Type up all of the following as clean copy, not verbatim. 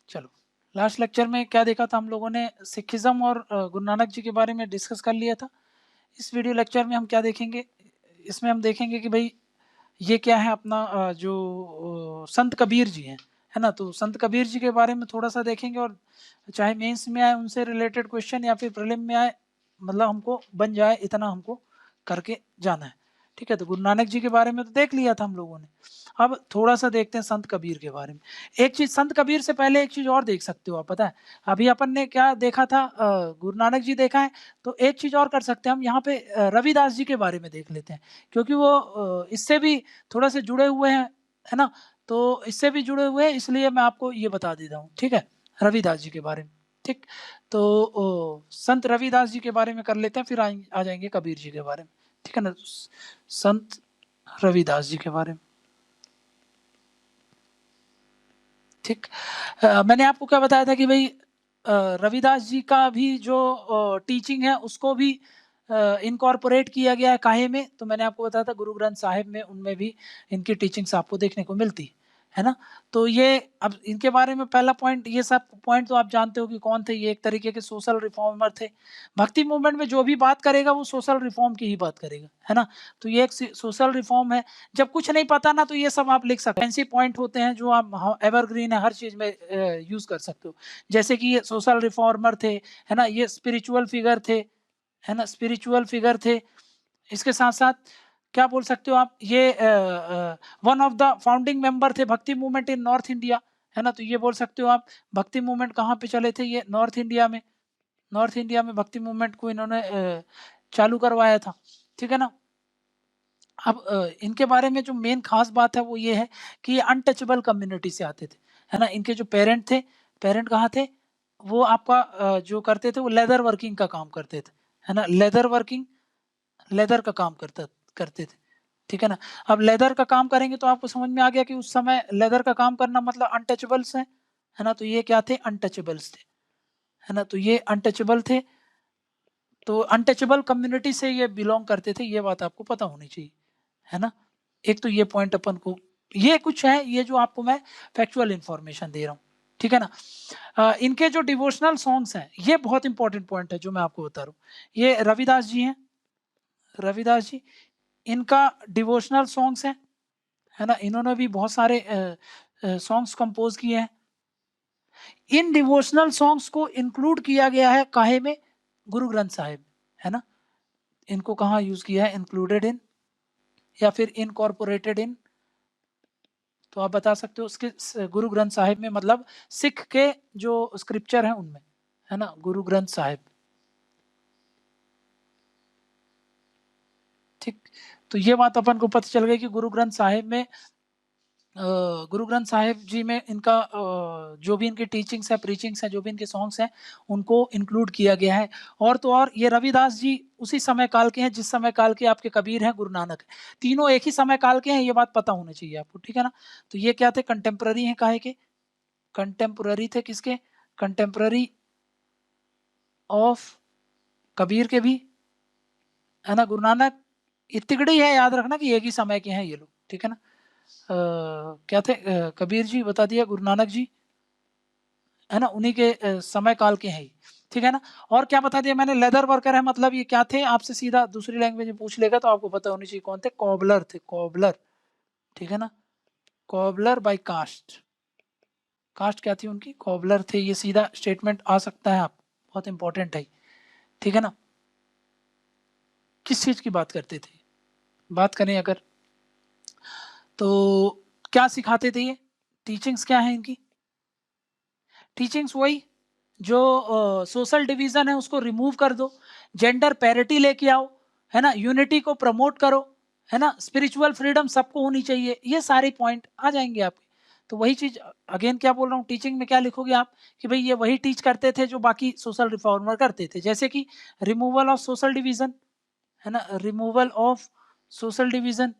चलो, last lecture में क्या देखा था हम लोगों ने, सिखिज्म और गुरु नानक जी के बारे में डिस्कस कर लिया था। इस वीडियो लेक्चर में हम क्या देखेंगे, इसमें हम देखेंगे कि भाई ये क्या है अपना जो संत कबीर जी हैं, है ना। तो संत कबीर जी के बारे में थोड़ा सा देखेंगे, और चाहे मेंस में आए उनसे रिलेटेड क्वेश्चन या फिर प्रीलिम में आए, मतलब हमको बन जाए इतना हमको करके जाना है। ठीक है, तो गुरु नानक जी के बारे में तो देख लिया था हम लोगों ने। अब थोड़ा सा देखते हैं संत कबीर के बारे में। एक चीज, संत कबीर से पहले एक चीज और देख सकते हो आप, पता है अभी अपन ने क्या देखा था, गुरु नानक जी देखा है, तो एक चीज और कर सकते हैं हम यहाँ पे, रविदास जी के बारे में देख लेते हैं, क्योंकि वो इससे भी थोड़ा से जुड़े हुए हैं, है ना। तो इससे भी जुड़े हुए हैं, इसलिए मैं आपको ये बता देता हूँ, ठीक है, रविदास जी के बारे में। ठीक, तो संत रविदास जी के बारे में कर लेते हैं, फिर आ जाएंगे कबीर जी के बारे में, ठीक है ना। संत रविदास जी के बारे में, ठीक। मैंने आपको क्या बताया था कि भाई रविदास जी का भी जो टीचिंग है उसको भी इनकॉर्पोरेट किया गया है काहे में, तो मैंने आपको बताया था गुरु ग्रंथ साहिब में, उनमें भी इनकी टीचिंग्स आपको देखने को मिलती है ना। तो ये अब इनके बारे में पहला पॉइंट, ये सब पॉइंट तो आप जानते हो कि कौन थे। ये एक तरीके के सोशल रिफॉर्मर थे। भक्ति मूवमेंट में जो भी बात करेगा वो सोशल रिफॉर्म की ही बात करेगा, है ना। तो ये एक सोशल रिफॉर्म है। जब कुछ नहीं पता ना, तो ये सब आप लिख सकते हैं। ऐसे पॉइंट होते हैं जो आप एवरग्रीन है, हर चीज में यूज कर सकते हो। जैसे कि ये सोशल रिफॉर्मर थे, है ना, ये स्पिरिचुअल फिगर थे, है ना, स्पिरिचुअल फिगर थे। इसके साथ साथ क्या बोल सकते हो आप, ये one of the founding member थे भक्ति मूवमेंट इन नॉर्थ इंडिया, है ना। तो ये बोल सकते हो आप, भक्ति मूवमेंट कहाँ पे चले थे, ये नॉर्थ इंडिया में। नॉर्थ इंडिया में भक्ति मूवमेंट को इन्होंने चालू करवाया था, ठीक है ना। अब इनके बारे में जो मेन खास बात है वो ये है कि ये अनटचेबल कम्युनिटी से आते थे, है ना। इनके जो पेरेंट थे, पेरेंट कहाँ थे, वो आपका जो करते थे वो लेदर वर्किंग का काम करते थे, है ना। लेदर वर्किंग, लेदर का काम करते थे, ठीक है ना। अब लेदर का काम करेंगे तो आपको समझ में आ गया कि उस समय लेदर का काम करना मतलब अनटचेबल्स है ना। तो ये क्या थे, अनटचेबल्स थे, है ना। तो ये अनटचेबल थे, तो अनटचेबल कम्युनिटी से ये बिलोंग करते थे, ये बात आपको पता होनी चाहिए, है ना। एक तो ये पॉइंट अपन को, ये कुछ है, ये जो आपको मैं फैक्चुअल इंफॉर्मेशन दे रहा हूँ, ठीक है ना। इनके जो डिवोशनल सॉन्ग्स हैं, ये बहुत इंपॉर्टेंट पॉइंट है जो मैं आपको बता रहा हूँ। ये रविदास जी हैं, रविदास जी, इनका डिवोशनल सॉन्ग्स है ना। इन्होंने भी बहुत सारे सॉन्ग्स कंपोज किए हैं। इन डिवोशनल सॉन्ग्स को इंक्लूड किया गया है काहे में, गुरु ग्रंथ साहिब, है ना। इनको कहाँ यूज किया है, इंक्लूडेड इन या फिर इनकॉर्पोरेटेड इन, तो आप बता सकते हो उसके गुरु ग्रंथ साहिब में, मतलब सिख के जो स्क्रिप्चर हैं उनमें, है ना, गुरु ग्रंथ साहिब, ठीक। तो ये बात अपन को पता चल गई कि गुरु ग्रंथ साहिब में, गुरु ग्रंथ साहिब जी में इनका जो भी इनकी टीचिंग्स है, प्रीचिंग्स है, जो भी इनके सॉन्ग्स हैं, उनको इंक्लूड किया गया है। और तो और ये रविदास जी उसी समय काल के हैं जिस समय काल के आपके कबीर हैं, गुरु नानक है, तीनों एक ही समय काल के हैं, ये बात पता होनी चाहिए आपको, ठीक है ना। तो ये क्या थे, कंटेम्प्ररी हैं काहे के, कंटेम्प्ररी थे किसके, कंटेम्प्ररी ऑफ कबीर के भी, है ना। गुरु नानक इतनी है, याद रखना कि एक ही समय के हैं ये लोग, ठीक है ना। क्या थे, कबीर जी बता दिया, गुरु नानक जी, है ना, उन्हीं के समय काल के हैं, ठीक है ना। और क्या बता दिया मैंने, लेदर वर्कर है, मतलब ये क्या थे, आपसे सीधा दूसरी लैंग्वेज में पूछ लेगा तो आपको पता होनी चाहिए कौन थे, कॉबलर थे, कॉबलर, ठीक है ना। कॉबलर बाय कास्ट, कास्ट क्या थी उनकी, कॉबलर थे, ये सीधा स्टेटमेंट आ सकता है, आप बहुत इंपॉर्टेंट है, ठीक है ना। किस चीज की बात करते थे, बात करें अगर, तो क्या सिखाते थे ये, टीचिंग्स क्या है इनकी, टीचिंग्स वही जो सोशल डिवीजन है उसको रिमूव कर दो, जेंडर पैरिटी लेके आओ, है ना, यूनिटी को प्रमोट करो, है ना, स्पिरिचुअल फ्रीडम सबको होनी चाहिए, ये सारे पॉइंट आ जाएंगे आपके। तो वही चीज अगेन क्या बोल रहा हूँ, टीचिंग में क्या लिखोगे आप कि भाई ये वही टीच करते थे जो बाकी सोशल रिफॉर्मर करते थे, जैसे कि रिमूवल ऑफ सोशल डिवीजन, है ना, removal of social division,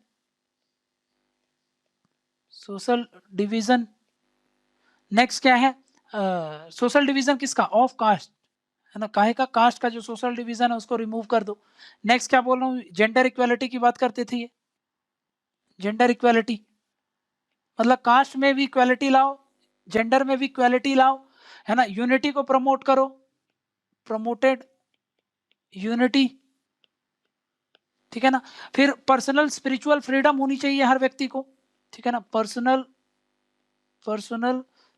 social division. Next क्या है, सोशल डिवीजन किसका, ऑफ कास्ट, है ना, काहे का, कास्ट का जो सोशल डिवीजन है उसको रिमूव कर दो। नेक्स्ट क्या बोल रहा हूँ, जेंडर इक्वालिटी की बात करते थे, ये जेंडर इक्वालिटी मतलब कास्ट में भी इक्वालिटी लाओ, जेंडर में भी इक्वालिटी लाओ, है ना, यूनिटी को प्रमोट करो, प्रमोटेड यूनिटी, ठीक है ना। फिर पर्सनल स्पिरिचुअल फ्रीडम होनी चाहिए हर व्यक्ति को, ठीक है ना, पर्सनल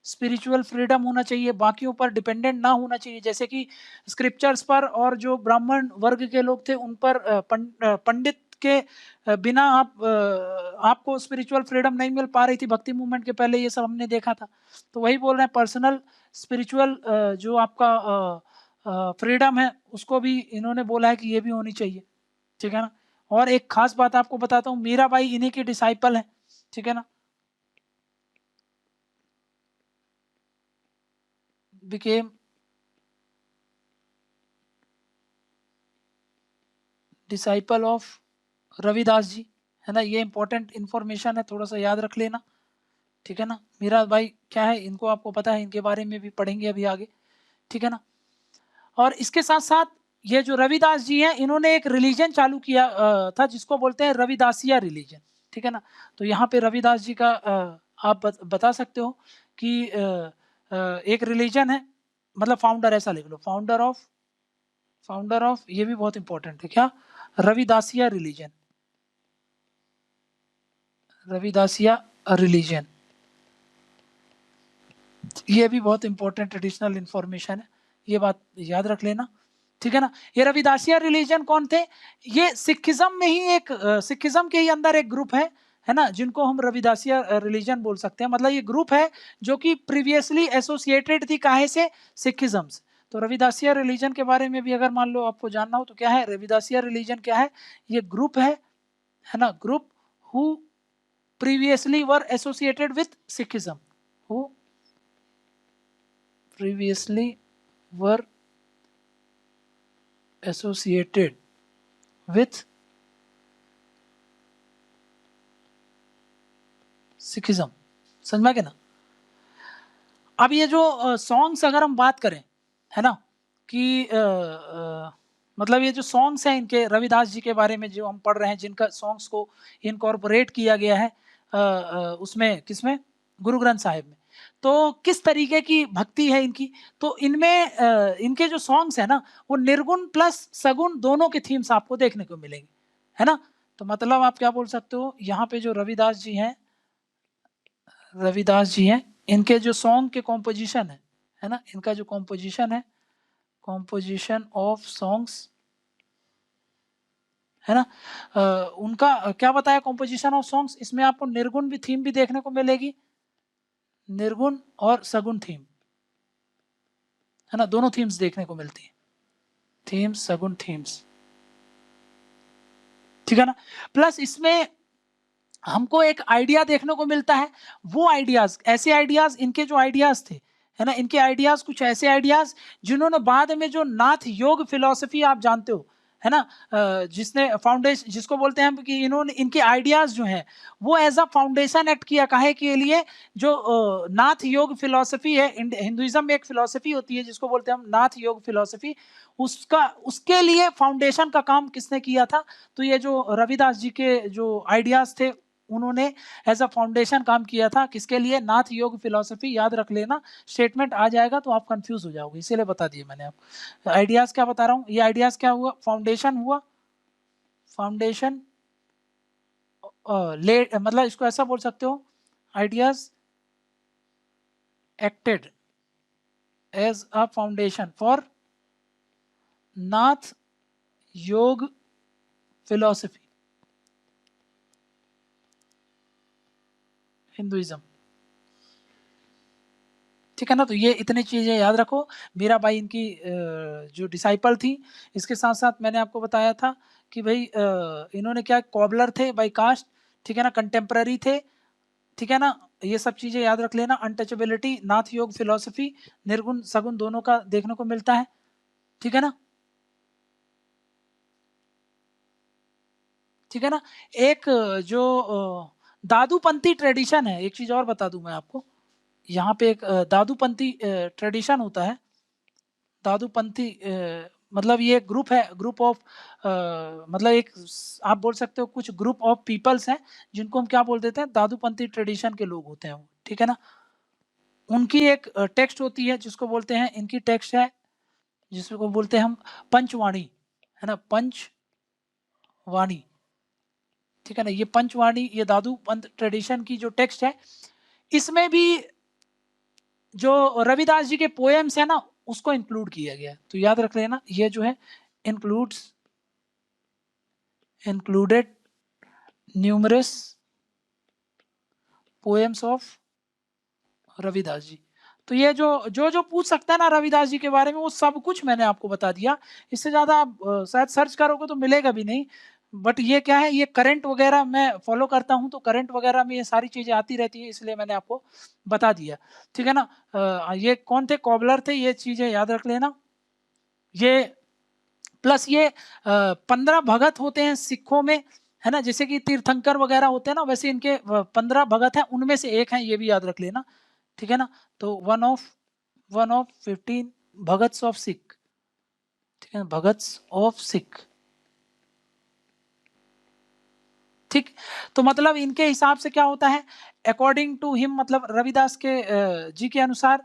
स्पिरिचुअल फ्रीडम होना चाहिए, बाकियों पर डिपेंडेंट ना होना चाहिए, जैसे कि स्क्रिप्चर्स पर और जो ब्राह्मण वर्ग के लोग थे उन पर पंडित के बिना आपको स्पिरिचुअल फ्रीडम नहीं मिल पा रही थी। भक्ति मूवमेंट के पहले ये सब हमने देखा था। तो वही बोल रहे हैं, पर्सनल स्पिरिचुअल जो आपका फ्रीडम है उसको भी इन्होंने बोला है कि ये भी होनी चाहिए, ठीक है ना। और एक खास बात आपको बताता हूँ, मीराबाई इन्हीं की डिसाइपल है, ठीक है ना, became डिसाइपल ऑफ रविदास जी, है ना। ये इंपॉर्टेंट इंफॉर्मेशन है, थोड़ा सा याद रख लेना, ठीक है ना। मीराबाई क्या है, इनको आपको पता है, इनके बारे में भी पढ़ेंगे अभी आगे, ठीक है ना। और इसके साथ साथ ये जो रविदास जी हैं, इन्होंने एक रिलीजन चालू किया था जिसको बोलते हैं रविदासिया रिलीजन, ठीक है ना। तो यहाँ पे रविदास जी का आप बता सकते हो कि एक रिलीजन है, मतलब फाउंडर, ऐसा लिख लो, फाउंडर ऑफ, ये भी बहुत इंपॉर्टेंट है, क्या, रविदासिया रिलीजन, रविदासिया रिलीजन, ये भी बहुत इंपॉर्टेंट ट्रेडिशनल इंफॉर्मेशन है, ये बात याद रख लेना, ठीक है ना। ये रविदासिया रिलीजन कौन थे, ये सिखिज्म में ही एक सिखिज्म के ही अंदर एक ग्रुप है ना, जिनको हम रविदासिया रिलीजन बोल सकते हैं। मतलब ये ग्रुप है जो कि प्रीवियसली एसोसिएटेड थी काहे से, सिखिज्म से। तो रविदासिया रिलीजन के बारे में भी अगर मान लो आपको जानना हो तो क्या है, रविदासिया रिलीजन क्या है, ये ग्रुप है ना, group who previously were associated with Sikhism, who previously were associated with Sikhism, समझ में, क्या ना। अब ये जो सॉन्ग्स अगर हम बात करें, है ना, कि मतलब ये जो सॉन्ग्स हैं इनके, रविदास जी के बारे में जो हम पढ़ रहे हैं, जिनका सॉन्ग्स को इनकॉर्पोरेट किया गया है उसमें, किसमें, गुरु ग्रंथ साहिब में, तो किस तरीके की भक्ति है इनकी। तो इनमें इनके जो सॉन्ग्स है ना, वो निर्गुण प्लस सगुण दोनों के थीम्स आपको देखने को मिलेंगे, है ना। तो मतलब आप क्या बोल सकते हो, यहाँ पे जो रविदास जी हैं, इनके जो सॉन्ग के कॉम्पोजिशन है ना, इनका जो कॉम्पोजिशन है, कॉम्पोजिशन ऑफ सॉन्ग्स, है ना, उनका क्या बताया, कॉम्पोजिशन ऑफ सॉन्ग्स, इसमें आपको निर्गुण भी थीम भी देखने को मिलेगी, निर्गुण और सगुण थीम, है ना, दोनों थीम्स देखने को मिलती है, थीम्स, सगुण थीम्स, ठीक है ना। प्लस इसमें हमको एक आइडिया देखने को मिलता है, वो आइडियाज, ऐसे आइडियाज, इनके जो आइडियाज थे, है ना, इनके आइडियाज कुछ ऐसे आइडियाज जिन्होंने बाद में जो नाथ योग फिलॉसफी आप जानते हो, है ना, जिसने फाउंडेशन, जिसको बोलते हैं कि इन्होंने, इनके आइडियाज जो हैं वो एज अ फाउंडेशन एक्ट किया, काहे के लिए, जो नाथ योग फिलॉसफी है, हिंदुइज्म में एक फिलॉसफी होती है जिसको बोलते हैं हम नाथ योग फिलॉसफी, उसका, उसके लिए फाउंडेशन का काम किसने किया था, तो ये जो रविदास जी के जो आइडियाज थे, उन्होंने एज अ फाउंडेशन काम किया था, किसके लिए, नाथ योग फिलॉसफी, याद रख लेना, स्टेटमेंट आ जाएगा तो आप कंफ्यूज हो जाओगे, इसीलिए बता दिए मैंने आपको। आइडियाज क्या बता रहा हूँ, ये आइडियाज क्या हुआ, फाउंडेशन हुआ, फाउंडेशन ले, मतलब इसको ऐसा बोल सकते हो, ideas acted as a foundation for Nath yoga philosophy, Hinduism, ठीक है ना। तो ये इतनी चीजें याद रखो, मीराबाई इनकी जो डिसाइपल थी। इसके साथ साथ मैंने आपको बताया था कि भाई इन्होंने क्या, कॉबलर थे बाई कास्ट, ठीक है ना, कंटेम्प्ररी थे, ठीक है ना, ये सब चीजें याद रख लेना। अनटचेबिलिटी, नाथ योग फिलॉसफी, निर्गुण सगुण दोनों का देखने को मिलता है, ठीक है ना, ठीक है ना। एक जो दादूपंथी ट्रेडिशन है, एक चीज और बता दूं मैं आपको, यहाँ पे एक दादूपंथी ट्रेडिशन होता है, दादूपंथी मतलब ये ग्रुप है, ग्रुप ऑफ मतलब एक आप बोल सकते हो कुछ ग्रुप ऑफ पीपल्स हैं जिनको हम क्या बोल देते हैं, दादूपंथी ट्रेडिशन के लोग होते हैं वो, ठीक है ना। उनकी एक टेक्स्ट होती है जिसको बोलते हैं, इनकी टेक्स्ट है जिसको बोलते हैं हम पंचवाणी, है ना, पंचवाणी, ठीक है ना। ये पंचवाणी, ये दादू पंथ ट्रेडिशन की जो टेक्स्ट है, इसमें भी जो रविदास जी के पोएम्स है ना उसको इंक्लूड किया गया है। तो याद रख लेना, ये जो है included numerous poems of Ravidas ji. तो ये जो पूछ सकता है ना रविदास जी के बारे में, वो सब कुछ मैंने आपको बता दिया। इससे ज़्यादा आप शायद सर्च करोगे तो मिलेगा भी नहीं। बट ये क्या है, ये करंट वगैरह मैं फॉलो करता हूँ, तो करंट वगैरह में ये सारी चीज़ें आती रहती है, इसलिए मैंने आपको बता दिया, ठीक है ना। ये कौन थे, कॉबलर थे, ये चीज़ें याद रख लेना। ये प्लस ये 15 भगत होते हैं सिखों में, है ना, जैसे कि तीर्थंकर वगैरह होते हैं ना, वैसे इनके 15 भगत हैं, उनमें से एक है, ये भी याद रख लेना, ठीक है ना। तो वन ऑफ 15 भगत्स ऑफ सिख, ठीक है, भगत्स ऑफ सिख, ठीक। तो मतलब इनके हिसाब से क्या होता है, अकॉर्डिंग टू हिम, मतलब रविदास के जी के अनुसार,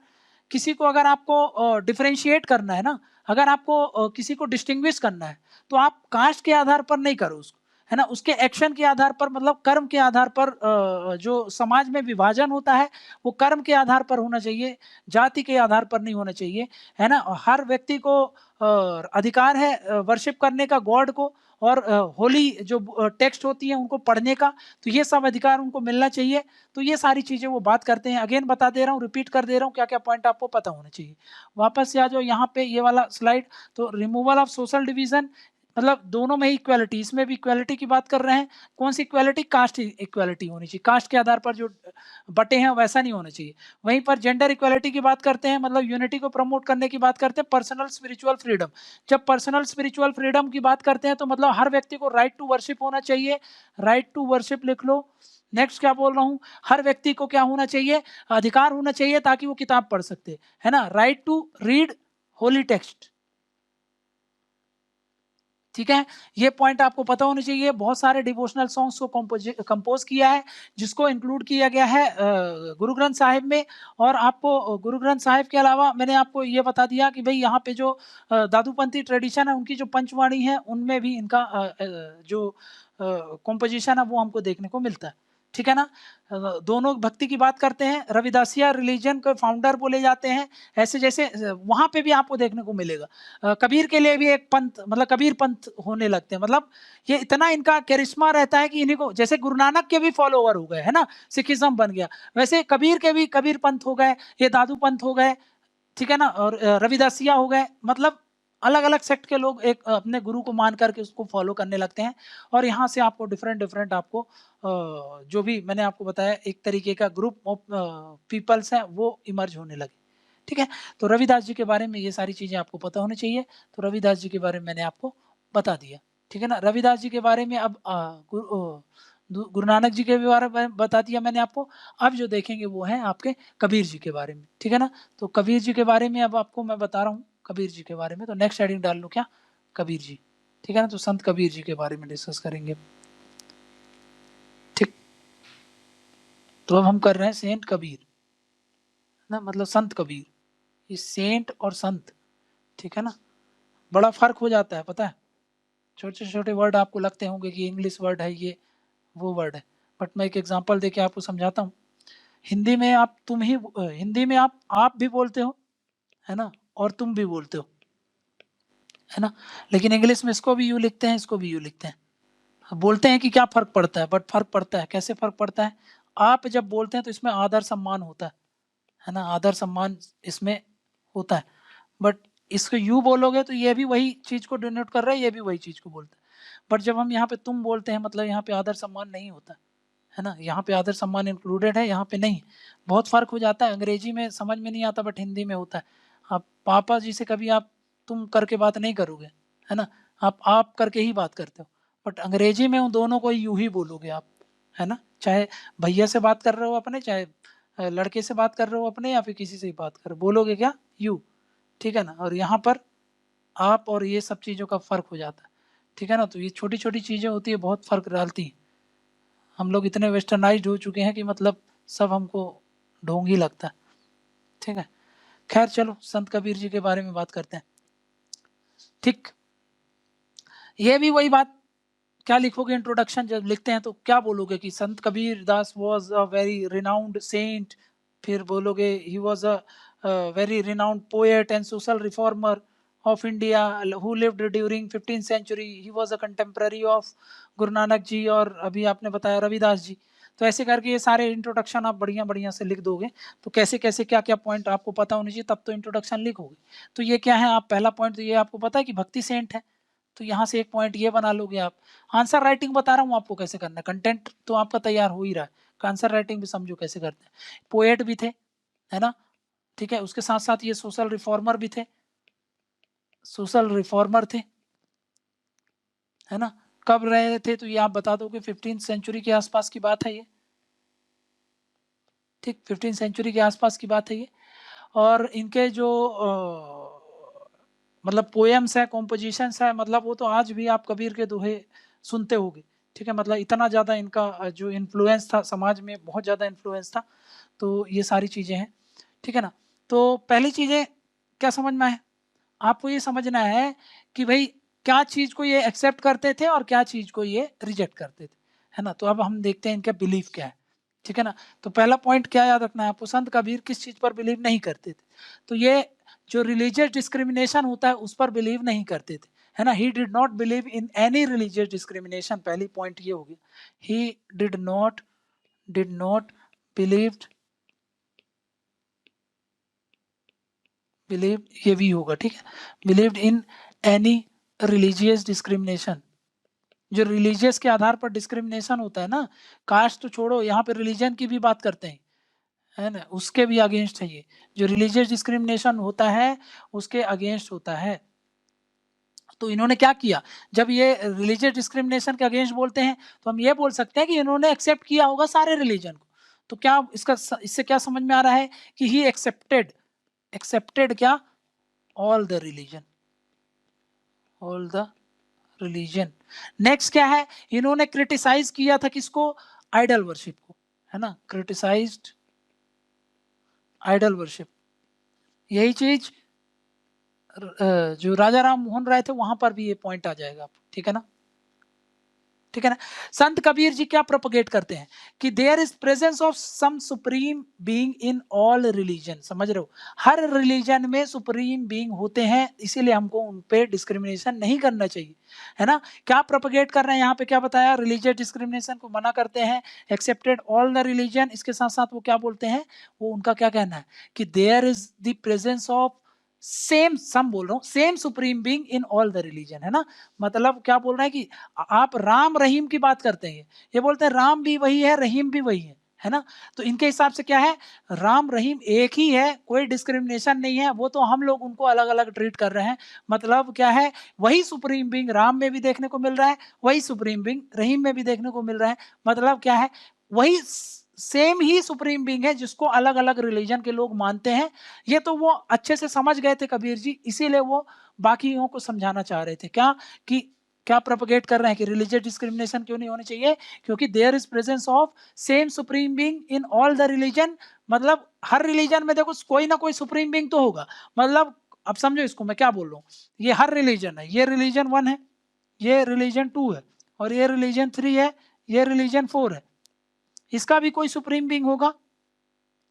किसी को अगर आपको डिफरेंशिएट करना है ना, अगर आपको किसी को डिस्टिंग्विश करना है, तो आप कास्ट के आधार पर नहीं करो उसको, है ना, उसके एक्शन के आधार पर, मतलब कर्म के आधार पर। जो समाज में विभाजन होता है वो कर्म के आधार पर होना चाहिए, जाति के आधार पर नहीं होना चाहिए, है ना। हर व्यक्ति को अधिकार है वर्शिप करने का गॉड को, और होली जो टेक्स्ट होती है उनको पढ़ने का, तो ये सब अधिकार उनको मिलना चाहिए। तो ये सारी चीज़ें वो बात करते हैं। अगेन बता दे रहा हूँ, रिपीट कर दे रहा हूँ, क्या क्या पॉइंट आपको पता होना चाहिए। वापस से आ जाओ यहाँ पे, ये वाला स्लाइड। तो रिमूवल ऑफ सोशल डिवीजन, मतलब दोनों में ही इक्वालिटी, इसमें भी इक्वालिटी की बात कर रहे हैं। कौन सी इक्वालिटी, कास्ट इक्वालिटी होनी चाहिए, कास्ट के आधार पर जो बटे हैं वैसा नहीं होना चाहिए। वहीं पर जेंडर इक्वालिटी की बात करते हैं, मतलब यूनिटी को प्रमोट करने की बात करते हैं। पर्सनल स्पिरिचुअल फ्रीडम, जब पर्सनल स्पिरिचुअल फ्रीडम की बात करते हैं तो मतलब हर व्यक्ति को राइट टू वर्शिप होना चाहिए, राइट टू वर्शिप लिख लो। नेक्स्ट क्या बोल रहा हूँ, हर व्यक्ति को क्या होना चाहिए, अधिकार होना चाहिए ताकि वो किताब पढ़ सकते, है ना, right to read holy text, ठीक है। ये पॉइंट आपको पता होना चाहिए। बहुत सारे डिवोशनल सॉन्ग्स को कंपोज किया है, जिसको इंक्लूड किया गया है गुरु ग्रंथ साहिब में। और आपको गुरु ग्रंथ साहिब के अलावा मैंने आपको ये बता दिया कि भाई यहाँ पे जो दादूपंथी ट्रेडिशन है, उनकी जो पंचवाणी है, उनमें भी इनका जो कॉम्पोजिशन है वो हमको देखने को मिलता है, ठीक है ना। दोनों भक्ति की बात करते हैं, रविदासिया रिलीजन के फाउंडर बोले जाते हैं। ऐसे जैसे वहाँ पे भी आपको देखने को मिलेगा। कबीर के लिए भी एक पंथ, मतलब कबीर पंथ होने लगते हैं। मतलब ये इतना इनका करिश्मा रहता है कि इन्हीं को, जैसे गुरु नानक के भी फॉलोवर हो गए, है ना, सिखिज्म बन गया, वैसे कबीर के भी कबीर पंथ हो गए, ये दादू पंथ हो गए, ठीक है ना, और रविदासिया हो गए। मतलब अलग अलग सेक्ट के लोग एक अपने गुरु को मान करके उसको फॉलो करने लगते हैं। और यहाँ से आपको डिफरेंट डिफरेंट आपको जो भी मैंने आपको बताया, एक तरीके का ग्रुप ऑफ पीपल्स है वो इमर्ज होने लगे, ठीक है। तो रविदास जी के बारे में ये सारी चीज़ें आपको पता होनी चाहिए। तो रविदास जी के बारे में मैंने आपको बता दिया, ठीक है ना। रविदास जी के बारे में अब गुरु नानक जी के बारे में बता दिया मैंने आपको। अब जो देखेंगे वो है आपके कबीर जी के बारे में, ठीक है ना। तो कबीर जी के बारे में अब आपको मैं बता रहा हूँ, कबीर जी के बारे में। तो नेक्स्ट हेडिंग डाल लो क्या, कबीर जी, ठीक है ना। तो संत कबीर जी के बारे में डिस्कस करेंगे, ठीक। तो अब हम कर रहे हैं सेंट कबीर ना, मतलब संत कबीर। ये सेंट और संत, ठीक है ना, बड़ा फर्क हो जाता है, पता है। छोटे छोटे वर्ड आपको लगते होंगे कि इंग्लिश वर्ड है ये, वो वर्ड है, बट मैं एक एग्जांपल देके आपको समझाता हूँ। हिंदी में आप तुम ही, हिंदी में आप भी बोलते हो, है ना, और तुम भी बोलते हो, है ना। लेकिन इंग्लिश में इसको भी यू लिखते हैं, इसको भी यू लिखते हैं। बोलते हैं कि क्या फर्क पड़ता है, बट फर्क पड़ता है। कैसे फर्क पड़ता है, आप जब बोलते हैं तो इसमें आदर सम्मान होता है ना, आदर सम्मान इसमें होता है। बट इसको यू बोलोगे तो ये भी वही चीज को डिनोट कर रहा है, ये भी वही चीज को बोलता है। बट जब हम यहाँ पे तुम बोलते हैं, मतलब यहाँ पे आदर सम्मान नहीं होता है ना, यहाँ पे आदर सम्मान इंक्लूडेड है, यहाँ पे नहीं। बहुत फर्क हो जाता है। अंग्रेजी में समझ में नहीं आता, बट हिंदी में होता है। आप पापा जी से कभी आप तुम करके बात नहीं करोगे, है ना, आप करके ही बात करते हो। बट अंग्रेजी में उन दोनों को यूं ही बोलोगे आप, है ना। चाहे भैया से बात कर रहे हो अपने, चाहे लड़के से बात कर रहे हो अपने, या फिर किसी से भी बात कर रहे हो, बोलोगे क्या, यू, ठीक है ना, और यहाँ पर आप और ये सब चीज़ों का फ़र्क हो जाता है, ठीक है ना। तो ये छोटी छोटी चीज़ें होती है, बहुत फ़र्क डालती हैं। हम लोग इतने वेस्टर्नाइज्ड हो चुके हैं कि मतलब सब हमको ढोंग ही लगता है, ठीक है। खैर चलो संत कबीर जी के बारे में बात करते हैं। ठीक, ये भी वही बात, क्या लिखोगे इंट्रोडक्शन जब लिखते हैं तो क्या बोलोगे कि Sant Kabir Das was a very renowned saint, फिर बोलोगे he was a very renowned poet and social reformer of India who lived during 15th century, he was a contemporary of Guru Nanak जी, और अभी आपने बताया रविदास जी। तो ऐसे करके ये सारे इंट्रोडक्शन आप बढ़िया बढ़िया से लिख दोगे। तो कैसे कैसे क्या क्या पॉइंट आपको पता होनी चाहिए, तब तो इंट्रोडक्शन लिखोगे। तो ये क्या है, आप पहला पॉइंट तो ये आपको पता है कि भक्ति सेंट है, तो यहाँ से एक पॉइंट ये बना लोगे आप। आंसर राइटिंग बता रहा हूँ आपको कैसे करना है, कंटेंट तो आपका तैयार हो ही रहा है, आंसर राइटिंग भी समझो कैसे करते हैं। पोएट भी थे, है ना, ठीक है, उसके साथ साथ ये सोशल रिफॉर्मर भी थे, सोशल रिफॉर्मर थे, है ना। कब रहे थे तो ये आप बता दो कि 15th सेंचुरी के आसपास की बात है ये, ठीक, 15th सेंचुरी के आसपास की बात है ये। और इनके जो मतलब पोएम्स है, कॉम्पोजिशंस है, मतलब वो तो आज भी आप कबीर के दोहे सुनते होगे, ठीक है। मतलब इतना ज़्यादा इनका जो इन्फ्लुएंस था समाज में, बहुत ज़्यादा इन्फ्लुएंस था। तो ये सारी चीज़ें हैं, ठीक है ना। तो पहली चीज़ें क्या समझ में आए, आपको ये समझना है कि भाई क्या चीज़ को ये एक्सेप्ट करते थे और क्या चीज़ को ये रिजेक्ट करते थे, है ना। तो अब हम देखते हैं इनका बिलीफ क्या है, ठीक है ना। तो पहला पॉइंट क्या याद रखना है आपको, संत कबीर किस चीज़ पर बिलीव नहीं करते थे, तो ये जो रिलीजियस डिस्क्रिमिनेशन होता है उस पर बिलीव नहीं करते थे, है ना। He did not believe in any religious discrimination, पहली पॉइंट ये होगी, he did not believed, believe ये भी होगा, ठीक है, believed in any religious discrimination. जो रिलीजियस के आधार पर डिस्क्रिमिनेशन होता है ना, कास्ट तो छोड़ो, यहाँ पे रिलीजन की भी बात करते हैं, है ना, उसके भी अगेंस्ट है ये। जो रिलीजियस डिस्क्रिमिनेशन होता है उसके अगेंस्ट होता है। तो इन्होंने क्या किया, जब ये रिलीजियस डिस्क्रिमिनेशन के अगेंस्ट बोलते हैं तो हम ये बोल सकते हैं कि इन्होंने एक्सेप्ट किया होगा सारे रिलीजन को। तो क्या इसका इससे क्या समझ में आ रहा है कि ही एक्सेप्टेड क्या, all the religion, all the religion. Next क्या है, इन्होंने क्रिटिसाइज किया था किसको, आइडल वर्शिप को, है ना, क्रिटिसाइज्ड आइडल वर्शिप। यही चीज जो राजा राम मोहन राय थे वहां पर भी ये पॉइंट आ जाएगा, ठीक है ना, ठीक है ना। संत कबीर जी क्या प्रोपगेट करते हैं कि there is presence of some supreme being in all religion, समझ रहे हो, हर रिलीजन में सुप्रीम बीइंग होते हैं, इसीलिए हमको उन पे डिस्क्रिमिनेशन नहीं करना चाहिए, है ना। क्या प्रोपगेट कर रहे हैं यहाँ पे, क्या बताया, रिलीजियस डिस्क्रिमिनेशन को मना करते हैं, एक्सेप्टेड ऑल द रिलीजन। इसके साथ साथ वो क्या बोलते हैं, वो उनका क्या कहना है कि there is the presence of same, some बोल रहा हूँ, same supreme being in all the religion, है ना। मतलब क्या बोल रहे हैं कि आप राम रहीम की बात करते हैं, ये बोलते हैं राम भी वही है, रहीम भी वही है ना। तो इनके हिसाब से क्या है, राम रहीम एक ही है, कोई डिस्क्रिमिनेशन नहीं है, वो तो हम लोग उनको अलग अलग ट्रीट कर रहे हैं। मतलब क्या है, वही सुप्रीम बीइंग राम में भी देखने को मिल रहा है, वही सुप्रीम बीइंग रहीम में भी देखने को मिल रहा है। मतलब क्या है, वही सेम ही सुप्रीम बीइंग है जिसको अलग अलग रिलीजन के लोग मानते हैं। ये तो वो अच्छे से समझ गए थे कबीर जी, इसीलिए वो बाकियों को समझाना चाह रहे थे क्या, कि क्या प्रोपगेट कर रहे हैं कि रिलीजियस डिस्क्रिमिनेशन क्यों नहीं होनी चाहिए, क्योंकि there is presence of same supreme being in all the religion. मतलब हर रिलीजन में देखो कोई ना कोई सुप्रीम बीइंग तो होगा। मतलब अब समझो इसको मैं क्या बोल रहा हूँ, ये हर रिलीजन है, ये रिलीजन 1 है, ये रिलीजन 2 है, और ये रिलीजन 3 है, ये रिलीजन 4 है। इसका भी कोई सुप्रीम बीइंग होगा,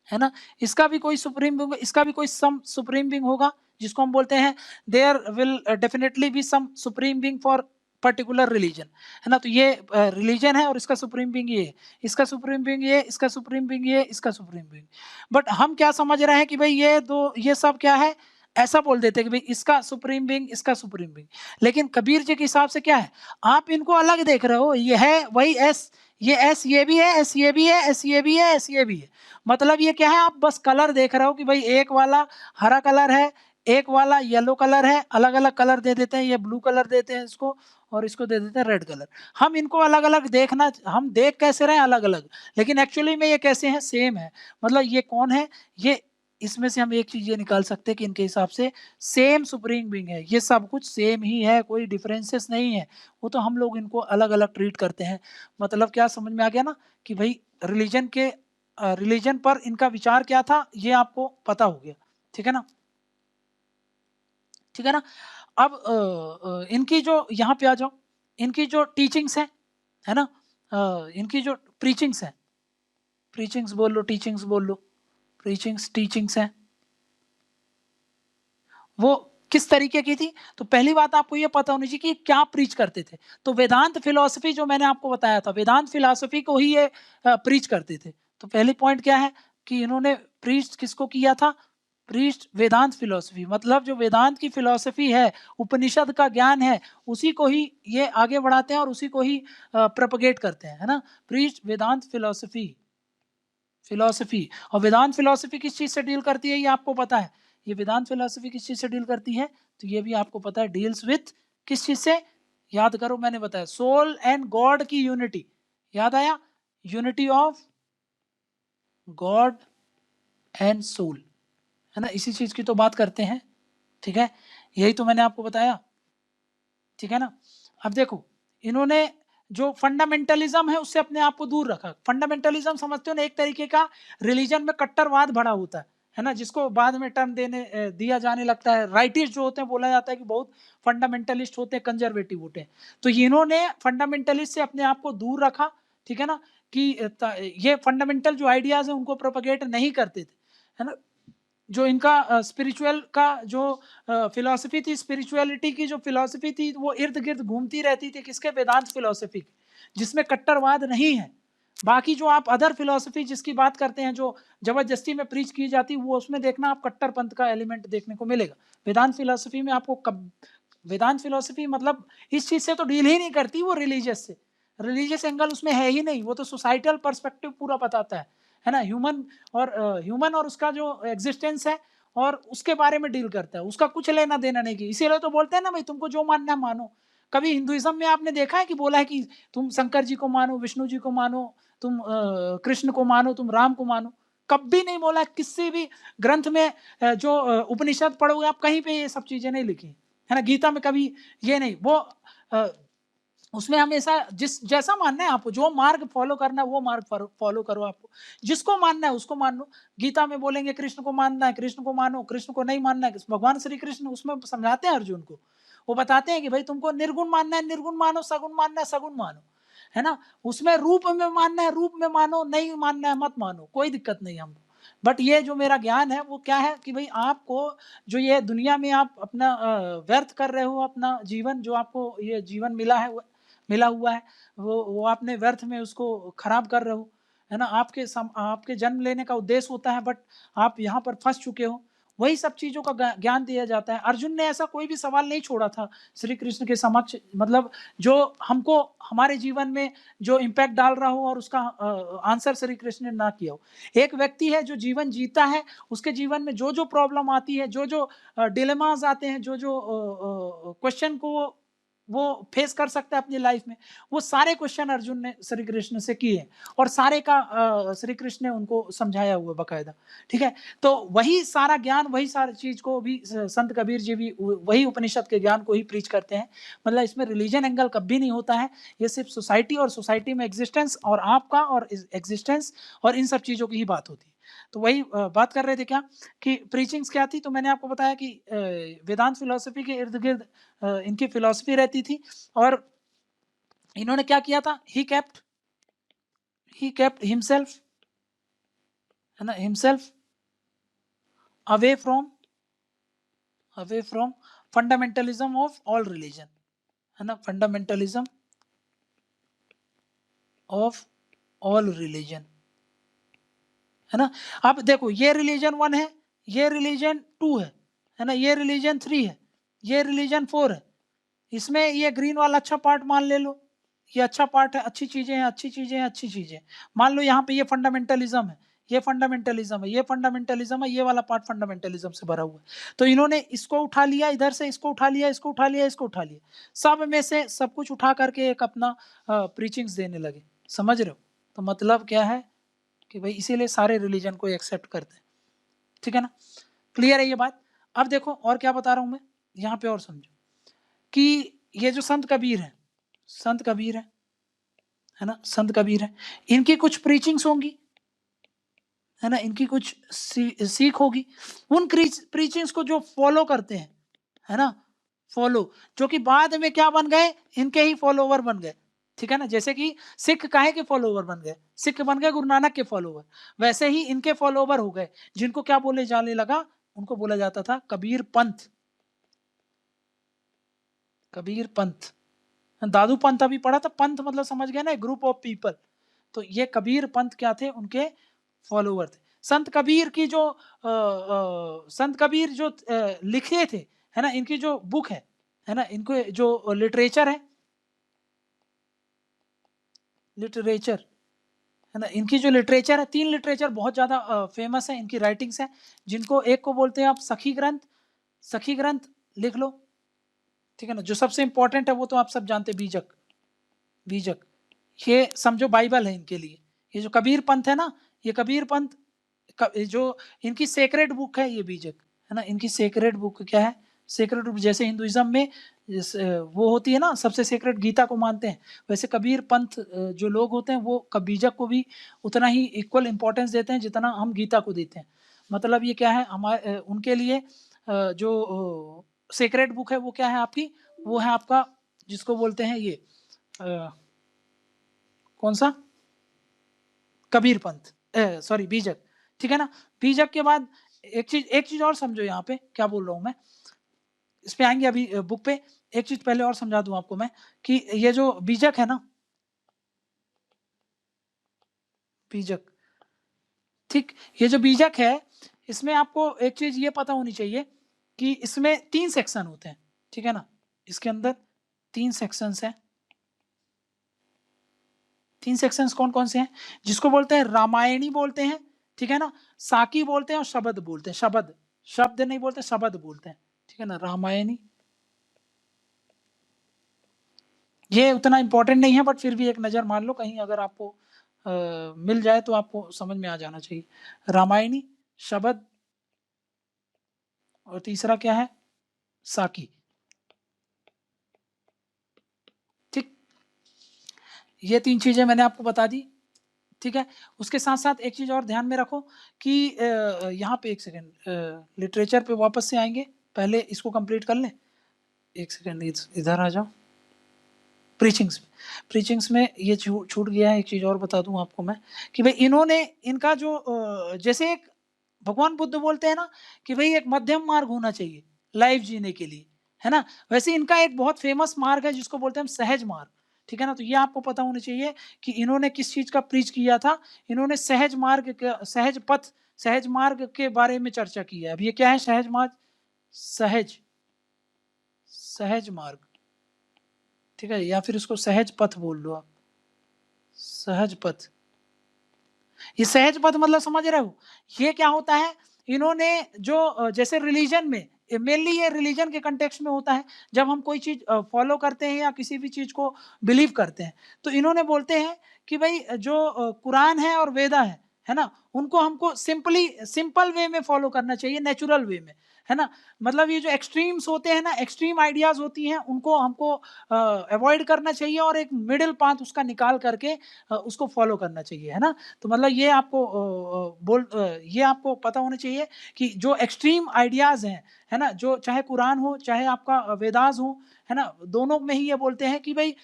है ना, इसका भी कोई सुप्रीम बीइंग, इसका भी कोई सम सुप्रीम बीइंग होगा, जिसको हम बोलते हैं there will definitely be some supreme being for particular religion, है ना। तो ये रिलीजन है और इसका सुप्रीम बीइंग ये, इसका सुप्रीम बीइंग ये, इसका सुप्रीम बीइंग ये, इसका सुप्रीम बीइंग। बट हम क्या समझ रहे हैं कि भाई ये दो, ये सब क्या है, ऐसा बोल देते हैं कि भाई इसका सुप्रीम बीइंग, इसका सुप्रीम बीइंग। लेकिन कबीर जी के हिसाब से क्या है, आप इनको अलग देख रहे हो, ये है वही एस, ये एस ये भी है, एस ये भी है, एस ये भी है, एस ये भी है। मतलब ये क्या है, आप बस कलर देख रहे हो कि भाई एक वाला हरा कलर है, एक वाला येलो कलर है, अलग अलग कलर दे देते हैं, ये ब्लू कलर देते हैं इसको, और इसको दे देते हैं रेड कलर। हम इनको अलग अलग देखना, हम देख कैसे रहे हैं अलग अलग, लेकिन एक्चुअली में ये कैसे हैं, सेम है। मतलब ये कौन है, ये इसमें से हम एक चीज ये निकाल सकते हैं कि इनके हिसाब से सेम सुप्रीम बीइंग है, ये सब कुछ सेम ही है, कोई डिफरेंसेस नहीं है। वो तो हम लोग इनको अलग अलग ट्रीट करते हैं। मतलब क्या समझ में आ गया ना कि भाई रिलीजन पर इनका विचार क्या था, ये आपको पता हो गया। ठीक है ना, ठीक है ना। अब इनकी जो यहाँ पे आ जाओ, इनकी जो टीचिंग्स है ना, इनकी जो प्रीचिंग्स है, प्रीचिंग्स बोल लो, टीचिंग्स बोल लो, प्रीचिंग्स टीचिंग्स है, वो किस तरीके की थी। तो पहली बात आपको ये पता होनी चाहिए कि क्या प्रीच करते थे। तो वेदांत फिलॉसफी जो मैंने आपको बताया था, वेदांत फिलॉसफी को ही ये प्रीच करते थे। तो पहली पॉइंट क्या है कि इन्होंने प्रीच किसको किया था, प्रीच वेदांत फिलॉसफी। मतलब जो वेदांत की फिलॉसफी है, उपनिषद का ज्ञान है, उसी को ही ये आगे बढ़ाते हैं और उसी को ही प्रोपगेट करते हैं, है ना। प्रीच वेदांत फिलॉसफी, और वेदांत फिलॉसफी किस चीज से डील करती है ये आपको पता है। ये वेदांत फिलॉसफी किस चीज से डील करती है, तो ये भी आपको पता है, डील्स विथ किस चीज से, याद करो मैंने बताया, सोल एंड गॉड की यूनिटी। याद आया, unity of God and soul, है ना, इसी चीज की तो बात करते हैं। ठीक है, यही तो मैंने आपको बताया। ठीक है ना। अब देखो, इन्होंने जो फंडामेंटलिज्म है उससे अपने आप को दूर रखा। फंडामेंटलिज्म समझते हो ना, एक तरीके का रिलीजन में कट्टरवाद भरा होता है ना, जिसको बाद में टर्म दिया जाने लगता है। राइटिस्ट जो होते हैं, बोला जाता है कि बहुत फंडामेंटलिस्ट होते हैं, कंजर्वेटिव होते हैं। तो इन्होंने फंडामेंटलिस्ट से अपने आप को दूर रखा। ठीक है ना, कि ये फंडामेंटल जो आइडियाज है उनको प्रोपगेट नहीं करते थे, है ना। जो इनका स्पिरिचुअल का जो फिलॉसफी थी, स्पिरिचुअलिटी की जो फिलॉसफी थी, वो इर्द गिर्द घूमती रहती थी किसके, वेदांत फिलॉसफी की, जिसमें कट्टरवाद नहीं है। बाकी जो आप अदर फिलॉसफी जिसकी बात करते हैं, जो जबरदस्ती में प्रीच की जाती, वो उसमें देखना आप कट्टरपंथ का एलिमेंट देखने को मिलेगा। वेदांत फिलॉसफी में आपको वेदांत फिलॉसफी मतलब इस चीज से तो डील ही नहीं करती, वो रिलीजियस से, रिलीजियस एंगल उसमें है ही नहीं। वो तो सोसाइटल पर्सपेक्टिव पूरा बताता है ना, ह्यूमन और उसका जो एग्जिस्टेंस है और उसके बारे में डील करता है, उसका कुछ लेना देना नहीं की। इसीलिए तो बोलते हैं ना भाई, तुमको जो मानना है मानो। कभी हिंदुइज्म में आपने देखा है कि बोला है कि तुम शंकर जी को मानो, विष्णु जी को मानो, तुम कृष्ण को मानो, तुम राम को मानो? कभी नहीं बोला। किसी भी ग्रंथ में जो उपनिषद पढ़ोगे आप, कहीं पे ये सब चीजें नहीं लिखी है ना। गीता में कभी ये नहीं, वो उसमें हमेशा जैसा मानना है आपको, जो मार्ग फॉलो करना है वो मार्ग फॉलो करो। आपको जिसको मानना है उसको मान लो। गीता में बोलेंगे कृष्ण को मानना है, कृष्ण को मानो, कृष्ण को नहीं मानना है, भगवान श्री कृष्ण उसमें समझाते हैं अर्जुन को। वो बताते हैं कि भाई तुमको निर्गुण मानना है निर्गुण मानो, सगुण मानना है सगुण मानो, है ना। उसमें रूप में मानना है रूप में मानो, नहीं मानना है मत मानो, कोई दिक्कत नहीं हमको। बट ये जो मेरा ज्ञान है वो क्या है कि भाई आपको जो ये दुनिया में आप अपना व्यर्थ कर रहे हो, अपना जीवन जो आपको ये जीवन मिला हुआ है, वो आपने व्यर्थ में उसको खराब कर रहे हो, है ना। आपके जन्म लेने का उद्देश्य होता है, बट आप यहाँ पर फंस चुके हो। वही सब चीजों का ज्ञान दिया जाता है। अर्जुन ने ऐसा कोई भी सवाल नहीं छोड़ा था श्री कृष्ण के समक्ष, मतलब जो हमको हमारे जीवन में जो इम्पैक्ट डाल रहा हो और उसका आंसर श्री कृष्ण ने ना किया हो। एक व्यक्ति है जो जीवन जीता है, उसके जीवन में जो जो प्रॉब्लम आती है, जो जो डिलेमास आते हैं, जो जो क्वेश्चन को वो फेस कर सकता है अपनी लाइफ में, वो सारे क्वेश्चन अर्जुन ने श्री कृष्ण से किए और सारे का श्री कृष्ण ने उनको समझाया हुआ बकायदा। ठीक है, तो वही सारा ज्ञान, वही सारी चीज को भी संत कबीर जी भी वही उपनिषद के ज्ञान को ही प्रीच करते हैं। मतलब इसमें रिलीजन एंगल कभी नहीं होता है, ये सिर्फ सोसाइटी और सोसाइटी में एग्जिस्टेंस और आपका और एग्जिस्टेंस और इन सब चीजों की ही बात होती है। तो वही बात कर रहे थे क्या कि प्रीचिंग्स क्या थी। तो मैंने आपको बताया कि वेदांत फिलॉसफी के इर्द गिर्द इनकी फिलॉसफी रहती थी। और इन्होंने क्या किया था, ही केप्ट हिमसेल्फ, है ना, himself away from fundamentalism of all religion, है ना, फंडामेंटलिज्म ऑफ ऑल रिलीजन, है ना। अब देखो, ये रिलीजन 1 है, ये रिलीजन 2 है ना, ये रिलीजन 3 है, ये रिलीजन 4 है। इसमें ये ग्रीन वाला अच्छा पार्ट मान ले लो, ये अच्छा पार्ट है, अच्छी चीजें हैं, अच्छी चीजें हैं, अच्छी चीजें। मान लो यहाँ पे ये फंडामेंटलिज्म है, ये फंडामेंटलिज्म है, ये फंडामेंटलिज्म है, ये वाला पार्ट फंडामेंटलिज्म से भरा हुआ है। तो इन्होंने इसको उठा लिया, इधर से इसको उठा लिया, इसको उठा लिया, इसको उठा लिया, सब में से सब कुछ उठा करके एक अपना प्रीचिंग्स देने लगे। समझ रहे हो। तो मतलब क्या है कि भाई इसीलिए सारे रिलीजन को एक्सेप्ट करते हैं। ठीक है ना, क्लियर है ये बात। अब देखो और क्या बता रहा हूं मैं यहाँ पे, और समझो कि ये जो संत कबीर है, संत कबीर है ना, संत कबीर है, इनकी कुछ प्रीचिंग्स होंगी, है ना, इनकी कुछ सीख होगी। उन प्रीचिंग्स को जो फॉलो करते हैं, है ना, फॉलो, जो कि बाद में क्या बन गए, इनके ही फॉलोवर बन गए, ठीक है ना। जैसे कि सिख काहे के फॉलोवर बन गए, सिख बन गए गुरु नानक के फॉलोवर, वैसे ही इनके फॉलोवर हो गए, जिनको क्या बोले जाने लगा, उनको बोला जाता था कबीर पंथ, कबीर पंथ। दादू पंथ अभी पढ़ा था, पंथ मतलब समझ गए ना, ग्रुप ऑफ पीपल। तो ये कबीर पंथ क्या थे, उनके फॉलोवर थे। संत कबीर की जो संत कबीर जो लिखे थे, है ना, इनकी जो बुक है ना, इनको जो लिटरेचर है, लिटरेचर, है ना, इनकी जो लिटरेचर है, 3 लिटरेचर बहुत ज्यादा फेमस है, इनकी राइटिंग्स है, जिनको एक को बोलते हैं आप सखी ग्रंथ, सखी ग्रंथ लिख लो, ठीक है ना। जो सबसे इंपॉर्टेंट है वो तो आप सब जानते हैं, बीजक, बीजक, ये समझो बाइबल है इनके लिए। ये जो कबीर पंथ है ना, ये कबीर पंथ जो इनकी सेक्रेड बुक है, ये बीजक, है ना, इनकी सेक्रेड बुक क्या है, सेक्रेड बुक, जैसे हिंदुइज्म में वो होती है ना, सबसे सेक्रेड गीता को मानते हैं, वैसे कबीर पंथ जो लोग होते हैं वो बीजक को भी उतना ही इक्वल इंपॉर्टेंस देते हैं जितना हम गीता को देते हैं। मतलब ये क्या है, हमारे उनके लिए जो सेक्रेड बुक है वो क्या है आपकी, वो है आपका जिसको बोलते हैं ये कौन सा, कबीर पंथ, सॉरी बीजक, ठीक है ना। बीजक के बाद एक चीज और समझो, यहाँ पे क्या बोल रहा हूं मैं, इस पे आएंगे अभी बुक पे। एक चीज पहले और समझा दूं आपको मैं कि ये जो बीजक है ना, बीजक, ठीक, ये जो बीजक है, इसमें आपको एक चीज ये पता होनी चाहिए कि इसमें 3 सेक्शन होते हैं, ठीक है ना, इसके अंदर 3 सेक्शंस हैं। 3 सेक्शंस कौन कौन से हैं, जिसको बोलते हैं रामायणी बोलते हैं, ठीक है ना, साकी बोलते हैं और शबद बोलते हैं, शबद, शब्द नहीं बोलते, शबद बोलते हैं, ठीक है ना, रामायणी। ये उतना इंपॉर्टेंट नहीं है, बट फिर भी एक नजर मार लो, कहीं अगर आपको मिल जाए तो आपको समझ में आ जाना चाहिए। रामायणी, शबद, और तीसरा क्या है, साकी, ठीक। ये 3 चीजें मैंने आपको बता दी, ठीक है। उसके साथ साथ एक चीज और ध्यान में रखो कि यहाँ पे एक सेकेंड, लिटरेचर पे वापस से आएंगे, पहले इसको कंप्लीट कर लें, एक सेकेंड इधर आ जाओ। प्रीचिंग्स, प्रीचिंग्स में ये छूट गया है, एक चीज और बता दूं आपको मैं कि भाई इन्होंने इनका जो जैसे एक भगवान बुद्ध बोलते हैं ना कि भाई एक मध्यम मार्ग होना चाहिए लाइफ जीने के लिए, है ना, वैसे इनका एक बहुत फेमस मार्ग है जिसको बोलते हैं हम सहज मार्ग, ठीक है ना। तो ये आपको पता होना चाहिए कि इन्होंने किस चीज का प्रीच किया था, इन्होंने सहज मार्ग, सहज पथ, सहज मार्ग के बारे में चर्चा की है। अब ये क्या है सहज मार्ग, सहज, सहज मार्ग, ठीक है, या फिर उसको सहज पथ बोल लो आप, सहज पथ। ये सहज पथ मतलब समझ रहे हो, ये क्या होता है, इन्होंने जो जैसे रिलीजन में, मेनली ये रिलीजन के कंटेक्स्ट में होता है, जब हम कोई चीज फॉलो करते हैं या किसी भी चीज को बिलीव करते हैं, तो इन्होंने बोलते हैं कि भाई जो कुरान है और वेदा है ना, उनको हमको सिंपल वे में फॉलो करना चाहिए, नेचुरल वे में, है ना। मतलब ये जो एक्सट्रीम्स होते हैं ना, एक्सट्रीम आइडियाज होती हैं, उनको हमको अवॉइड करना चाहिए और एक मिडिल पाथ उसका निकाल करके उसको फॉलो करना चाहिए, है ना। तो मतलब ये आपको ये आपको पता होना चाहिए कि जो एक्सट्रीम आइडियाज हैं, है ना, जो चाहे कुरान हो चाहे आपका वेदास हो, है ना, दोनों में ही ये बोलते हैं कि भाई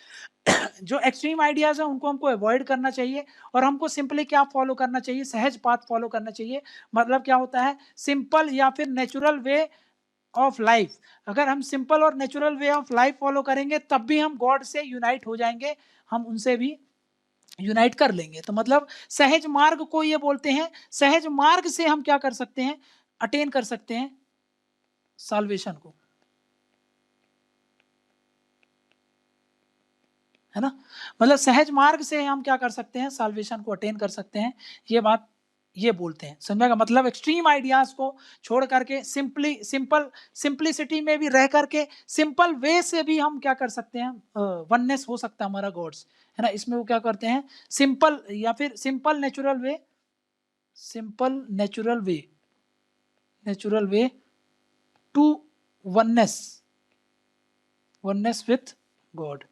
जो एक्सट्रीम आइडियाज है उनको हमको अवॉइड करना चाहिए और हमको सिंपली क्या फॉलो करना चाहिए, सहज पाथ फॉलो करना चाहिए। मतलब क्या होता है, सिंपल या फिर नेचुरल वे ऑफ लाइफ। अगर हम सिंपल और natural way of life follow करेंगे तब भी हम गॉड से यूनाइट हो जाएंगे, हम उनसे भी यूनाइट कर लेंगे। तो मतलब सहज मार्ग को ये बोलते हैं, सहज मार्ग से हम क्या कर सकते हैं, अटेन कर सकते हैं साल्वेशन को, है ना। मतलब सहज मार्ग से हम क्या कर सकते हैं, साल्वेशन को अटेन कर सकते हैं, ये बात ये बोलते हैं, समझेगा। मतलब एक्सट्रीम आइडियाज को छोड़ करके सिंपलिसिटी में भी रह करके सिंपल वे से भी हम क्या कर सकते हैं, वननेस हो सकता है हमारा गॉड्स, है ना। इसमें वो क्या करते हैं, सिंपल या फिर simple natural way, simple natural way, natural way to oneness with God.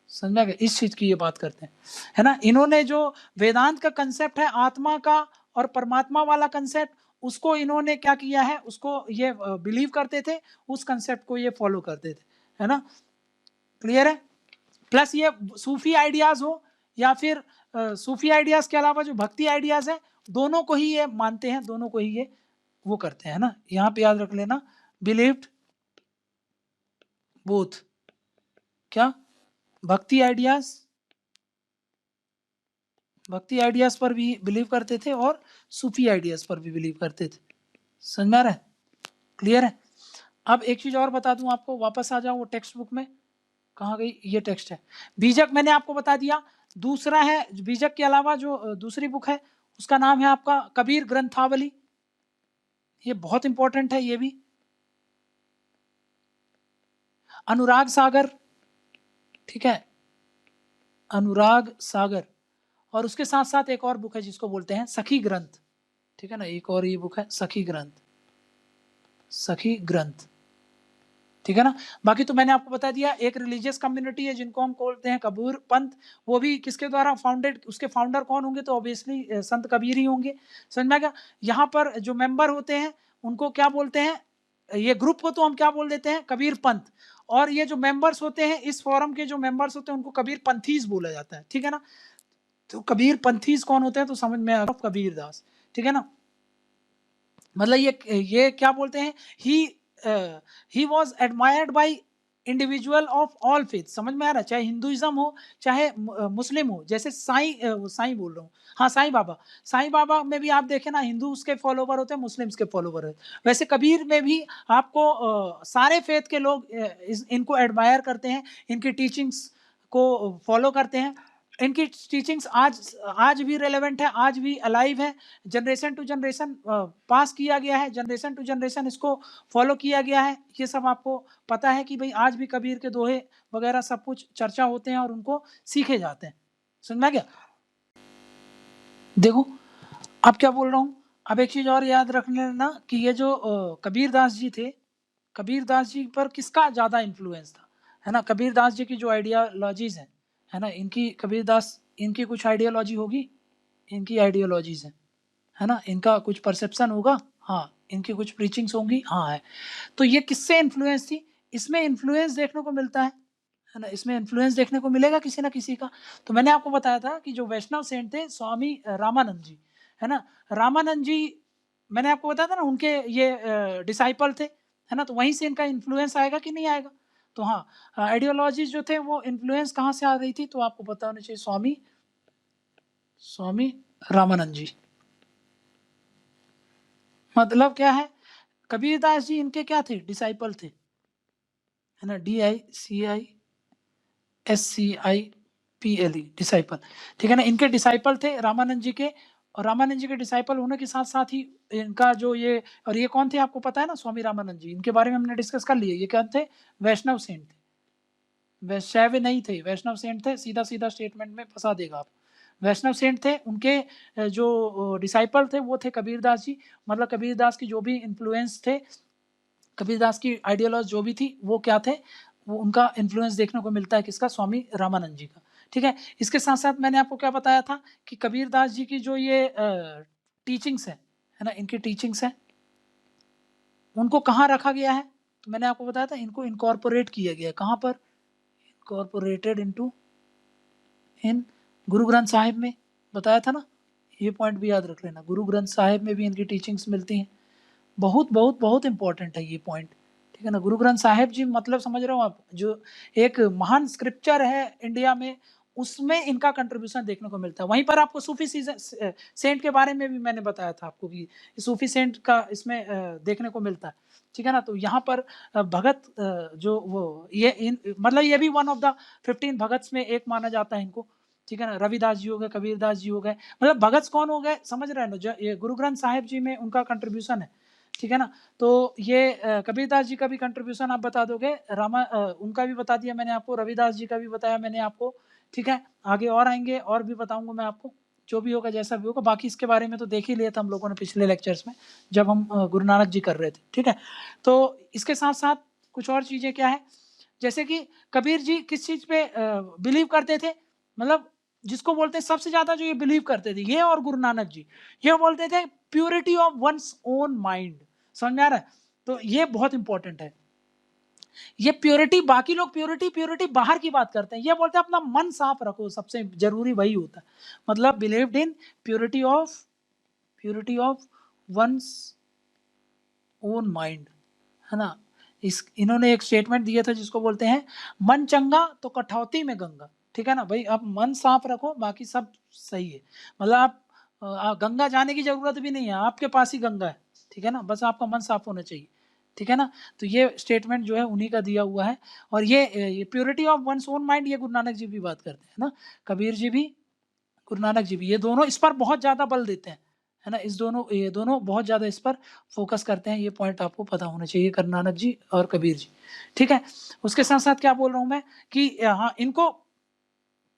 समझ में आ गया? इस चीज की ये बात करते हैं, है ना। इन्होंने जो वेदांत का कंसेप्ट है आत्मा का और परमात्मा वाला कंसेप्ट, उसको इन्होंने क्या किया है, उसको ये बिलीव करते थे, उस कंसेप्ट को ये फॉलो करते थे, है ना। क्लियर है? प्लस ये सूफी आइडियाज हो या फिर सूफी आइडियाज के अलावा जो भक्ति आइडियाज है, दोनों को ही ये मानते हैं, दोनों को ही ये वो करते हैं ना। यहाँ पे याद रख लेना, बिलीव्ड बोथ, क्या, भक्ति आइडियाज पर भी बिलीव करते थे और सूफी आइडियाज पर भी बिलीव करते थे। समझ में आ रहा है? क्लियर है? अब एक चीज और बता दूं आपको, वापस आ जाओ वो टेक्स्ट बुक में, कहाँ गई, ये टेक्स्ट है। बीजक मैंने आपको बता दिया। दूसरा है बीजक के अलावा जो दूसरी बुक है उसका नाम है आपका कबीर ग्रंथावली, ये बहुत इंपॉर्टेंट है ये भी। अनुराग सागर, ठीक है, अनुराग सागर। और उसके साथ साथ एक और बुक है जिसको बोलते हैं सखी ग्रंथ, ठीक है ना। एक और ये बुक है सखी ग्रंथ, सखी ग्रंथ, ठीक है ना। बाकी तो मैंने आपको बता दिया। एक रिलीजियस कम्युनिटी है जिनको हम बोलते हैं कबीर पंथ, वो भी किसके द्वारा फाउंडेड, उसके फाउंडर कौन होंगे, तो ऑब्वियसली संत कबीर ही होंगे। समझ में आ गया? यहाँ पर जो मेंबर होते हैं उनको क्या बोलते हैं, ये ग्रुप को तो हम क्या बोल देते हैं, कबीर पंथ। और ये जो मेंबर्स होते हैं इस फोरम के, जो मेंबर्स होते हैं उनको कबीर पंथीज बोला जाता है, ठीक है ना। तो कबीर पंथीज कौन होते हैं, तो समझ में आ रहा, कबीर दास, ठीक है ना। मतलब ये क्या बोलते हैं, he was admired by individual of all faith. समझ में आ रहा है? चाहे हिंदुइज्म हो चाहे मुस्लिम हो, जैसे साईं बोल रहा हूँ, हाँ साईं बाबा में भी आप देखें ना, हिंदू उसके फॉलोवर होते हैं, मुस्लिम्स के फॉलोवर होते हैं। वैसे कबीर में भी आपको सारे फेथ के लोग इनको एडमायर करते हैं, इनकी टीचिंग्स को फॉलो करते हैं। इनकी टीचिंग्स आज भी रेलेवेंट है, आज भी अलाइव है, जनरेशन टू जनरेशन पास किया गया है, जनरेशन टू जनरेशन इसको फॉलो किया गया है। ये सब आपको पता है कि भाई आज भी कबीर के दोहे वगैरह सब कुछ चर्चा होते हैं और उनको सीखे जाते हैं। समझ में आ गया? देखो अब क्या बोल रहा हूँ, अब एक चीज और याद रख लेना कि ये जो कबीर दास जी थे, कबीर दास जी पर किसका ज्यादा इन्फ्लुएंस था, है ना। कबीर दास जी की जो आइडियोलॉजीज है ना, इनकी कबीर दास, इनकी कुछ आइडियोलॉजी होगी, इनकी आइडियोलॉजीज है ना, इनका कुछ परसेप्शन होगा, हाँ, इनकी कुछ प्रीचिंग्स होंगी, हाँ है। तो ये किससे इन्फ्लुएंस थी, इसमें इन्फ्लुएंस देखने को मिलता है ना, इसमें इन्फ्लुएंस देखने को मिलेगा किसी ना किसी का। तो मैंने आपको बताया था कि जो वैष्णव सेंट थे स्वामी रामानंद जी, है ना, रामानंद जी, मैंने आपको बताया था ना उनके ये डिसाइपल थे, है ना। तो वहीं से इनका इन्फ्लुएंस आएगा कि नहीं आएगा। तो हाँ, आइडियोलॉजीज जो थे वो इन्फ्लुएंस कहाँ से आ रही थी, तो आपको पता होना चाहिए, स्वामी रामानंद जी। मतलब क्या है, कबीरदास जी इनके क्या थे, डिसाइपल थे, है ना, DICISCIPLE, डिसाइपल, ठीक है ना। इनके डिसाइपल थे रामानंद जी के, और रामानंद जी के डिसाइपल होने के साथ साथ ही इनका जो ये, और ये कौन थे आपको पता है ना, स्वामी रामानंद जी, इनके बारे में हमने डिस्कस कर लिया। ये क्या थे, वैष्णव सेंट थे, वैष्णव नहीं थे, वैष्णव सेंट थे, सीधा सीधा स्टेटमेंट में फंसा देगा आप। वैष्णव सेंट थे, उनके जो डिसाइपल थे वो थे कबीरदास जी। मतलब कबीरदास की जो भी इन्फ्लुएंस थे, कबीरदास की आइडियोलॉजी जो भी थी वो क्या थे, वो उनका इन्फ्लुएंस देखने को मिलता है किसका, स्वामी रामानंद जी का, ठीक है। इसके साथ साथ मैंने आपको क्या बताया था कि कबीरदास जी की जो ये टीचिंग्स है ना, इनकी टीचिंग्स है, उनको कहाँ रखा गया है, तो मैंने आपको बताया था इनको इनकॉर्पोरेट किया गया है, कहाँ पर, incorporated into in Guru Granth Sahib में, बताया था ना। ये पॉइंट भी याद रख लेना, गुरु ग्रंथ साहिब में भी इनकी टीचिंग्स मिलती हैं। बहुत बहुत बहुत इंपॉर्टेंट है ये पॉइंट, ठीक है ना। गुरु ग्रंथ साहिब जी मतलब समझ रहे हो आप, जो एक महान स्क्रिप्चर है इंडिया में, उसमें इनका कंट्रीब्यूशन देखने को मिलता है। वहीं पर आपको सूफी सेंट के बारे में भी मैंने बताया था आपको कि सूफी सेंट का इसमें देखने को मिलता है, ठीक है ना। तो यहाँ पर भगत जो वो ये मतलब ये भी वन ऑफ द 15 भगत्स में एक माना जाता है इनको, ठीक है ना। रविदास जी हो गए, कबीरदास जी हो गए, मतलब भगत कौन हो गए, समझ रहे हैं ना। ये गुरु ग्रंथ साहिब जी में उनका कंट्रीब्यूशन है, ठीक है ना। तो ये कबीरदास जी का भी कंट्रीब्यूशन आप बता दोगे, उनका भी बता दिया मैंने आपको, रविदास जी का भी बताया मैंने आपको, ठीक है। आगे और आएंगे और भी बताऊंगा मैं आपको, जो भी होगा जैसा भी होगा, बाकी इसके बारे में तो देख ही लिया था हम लोगों ने पिछले लेक्चर्स में जब हम गुरु नानक जी कर रहे थे, ठीक है। तो इसके साथ साथ कुछ और चीजें क्या है, जैसे कि कबीर जी किस चीज पे बिलीव करते थे, मतलब जिसको बोलते हैं सबसे ज्यादा जो ये बिलीव करते थे, ये और गुरु नानक जी, ये बोलते थे purity of one's own mind. समझ में आ रहा है? तो ये बहुत इंपॉर्टेंट है। ये प्योरिटी, बाकी लोग प्योरिटी प्योरिटी बाहर की बात करते हैं, ये बोलते हैं अपना मन साफ रखो, सबसे जरूरी वही होता है। मतलब believed in purity of one's own mind, है ना। इन्होंने एक स्टेटमेंट दिया था जिसको बोलते हैं मन चंगा तो कठौती में गंगा, ठीक है ना भाई। आप मन साफ रखो, बाकी सब सही है। मतलब आप गंगा जाने की जरूरत भी नहीं है, आपके पास ही गंगा है, ठीक है ना, बस आपका मन साफ होना चाहिए, ठीक है ना। तो ये स्टेटमेंट जो है उन्हीं का दिया हुआ है। और ये purity of one's own mind, ये गुरु नानक जी भी बात करते हैं ना, कबीर जी भी, गुरु नानक जी भी, ये दोनों इस पर बहुत ज्यादा बल देते हैं, है ना। ये दोनों बहुत ज्यादा इस पर फोकस करते हैं। ये पॉइंट आपको पता होना चाहिए, गुरु नानक जी और कबीर जी, ठीक है। उसके साथ साथ क्या बोल रहा हूं मैं कि हाँ, इनको